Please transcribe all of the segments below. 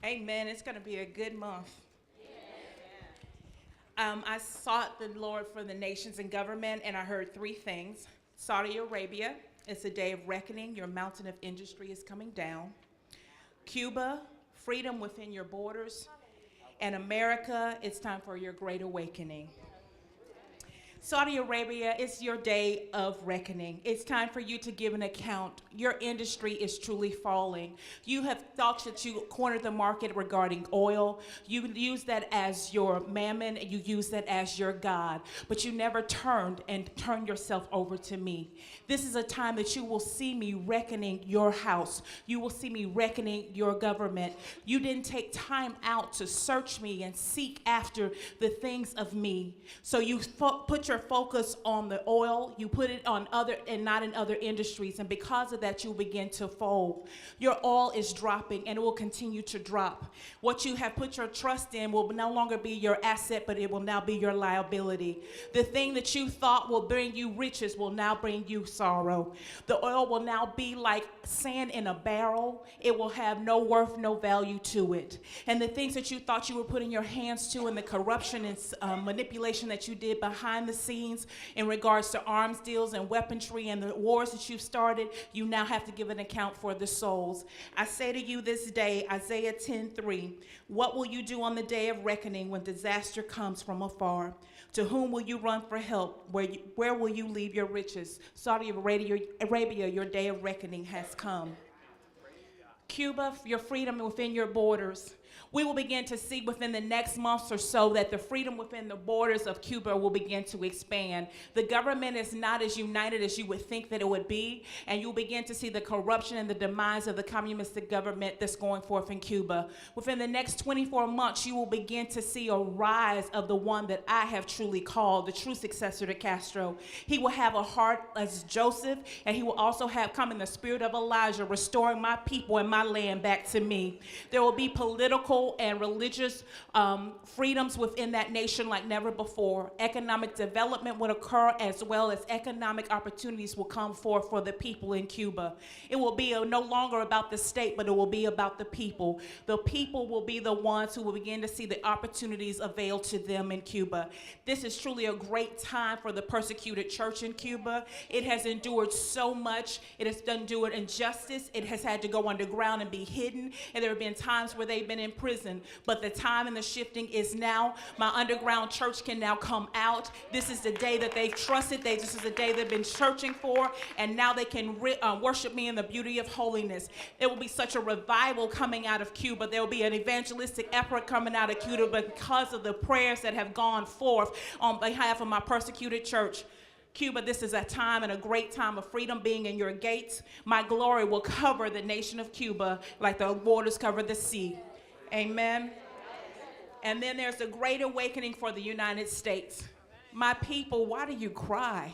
Amen. It's going to be a good month. I sought the Lord for the nations and government, and I heard three things. Saudi Arabia, it's a day of reckoning. Your mountain of industry is coming down. Cuba, freedom within your borders. And America, it's time for your great awakening. Saudi Arabia, it's your day of reckoning. It's time for you to give an account. Your industry is truly falling. You have thought that you cornered the market regarding oil. You use that as your mammon. You use that as your God. But you never turned yourself over to me. This is a time that you will see me reckoning your house. You will see me reckoning your government. You didn't take time out to search me and seek after the things of me. So you put your focus on the oil, you put it on other and not in other industries, and because of that, you'll begin to fold. Your oil is dropping, and it will continue to drop. What you have put your trust in will no longer be your asset, but it will now be your liability. The thing that you thought will bring you riches will now bring you sorrow. The oil will now be like sand in a barrel. It will have no worth, no value to it. And the things that you thought you were putting your hands to, and the corruption and manipulation that you did behind the scenes in regards to arms deals and weaponry and the wars that you've started, you now have to give an account for the souls. I say to you this day, Isaiah 10:3, what will you do on the day of reckoning when disaster comes from afar? To whom will you run for help? Where will you leave your riches? Saudi Arabia, your day of reckoning has come. Cuba, your freedom within your borders. We will begin to see within the next months or so that the freedom within the borders of Cuba will begin to expand. The government is not as united as you would think that it would be, and you'll begin to see the corruption and the demise of the communistic government that's going forth in Cuba. Within the next 24 months, you will begin to see a rise of the one that I have truly called the true successor to Castro. He will have a heart as Joseph, and he will also have come in the spirit of Elijah, restoring my people and my land back to me. There will be political and religious freedoms within that nation like never before. Economic development will occur, as well as economic opportunities will come forth for the people in Cuba. It will be no longer about the state, but it will be about the people. The people will be the ones who will begin to see the opportunities availed to them in Cuba. This is truly a great time for the persecuted church in Cuba. It has endured so much. It has endured injustice. It has had to go underground and be hidden. And there have been times where they've been in prison. But the time and the shifting is now. My underground church can now come out. This is the day that they've trusted. This is the day they've been searching for. And now they can worship me in the beauty of holiness. There will be such a revival coming out of Cuba. There will be an evangelistic effort coming out of Cuba because of the prayers that have gone forth on behalf of my persecuted church. Cuba, this is a time and a great time of freedom being in your gates. My glory will cover the nation of Cuba like the waters cover the sea. Amen. And then there's a great awakening for the United States. My people, why do you cry?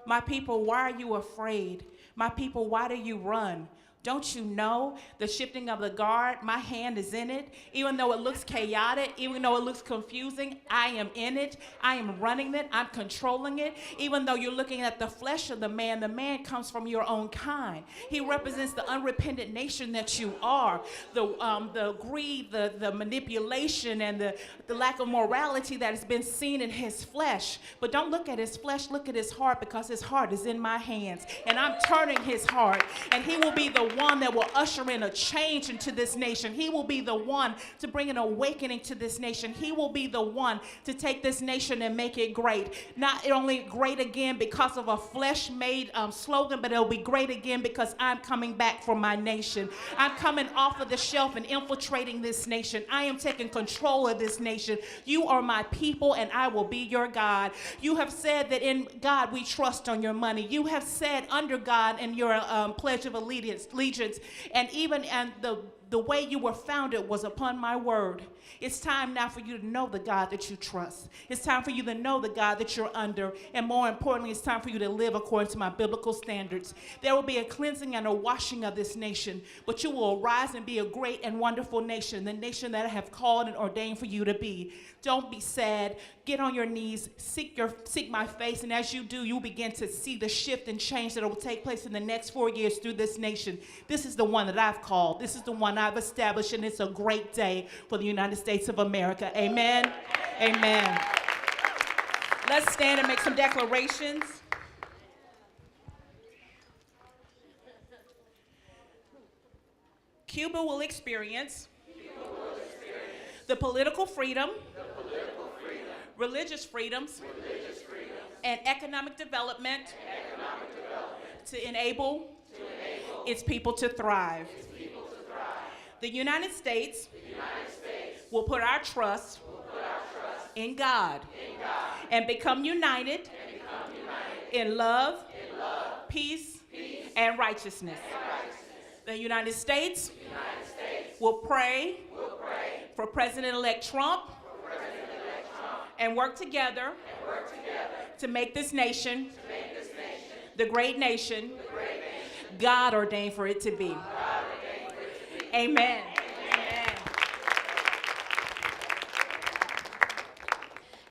My people, why are you afraid? My people, why do you run? Don't you know the shifting of the guard? My hand is in it. Even though it looks chaotic, even though it looks confusing, I am in it. I am running it. I'm controlling it. Even though you're looking at the flesh of the man comes from your own kind. He represents the unrepentant nation that you are. The greed, the manipulation, and the lack of morality that has been seen in his flesh. But don't look at his flesh, look at his heart, because his heart is in my hands. And I'm turning his heart. And he will be the one that will usher in a change into this nation. He will be the one to bring an awakening to this nation. He will be the one to take this nation and make it great. Not only great again because of a flesh-made slogan, but it'll be great again because I'm coming back for my nation. I'm coming off of the shelf and infiltrating this nation. I am taking control of this nation. You are my people, and I will be your God. You have said that in God we trust on your money. You have said under God in your Pledge of Allegiance, and even the way you were founded was upon my word. It's time now for you to know the God that you trust. It's time for you to know the God that you're under. And more importantly, it's time for you to live according to my biblical standards. There will be a cleansing and a washing of this nation, but you will arise and be a great and wonderful nation, the nation that I have called and ordained for you to be. Don't be sad. Get on your knees, seek my face, and as you do, you'll begin to see the shift and change that will take place in the next 4 years through this nation. This is the one that I've called. This is the one and I've established, and it's a great day for the United States of America. Amen. Amen. Let's stand and make some declarations. Cuba will experience the political freedom, religious freedoms, and economic development to enable its people to thrive. The United States will put our trust in God and become united in love, peace, and righteousness. The United States will pray for President-elect Trump and work together to make this nation the great nation God ordained for it to be. Amen.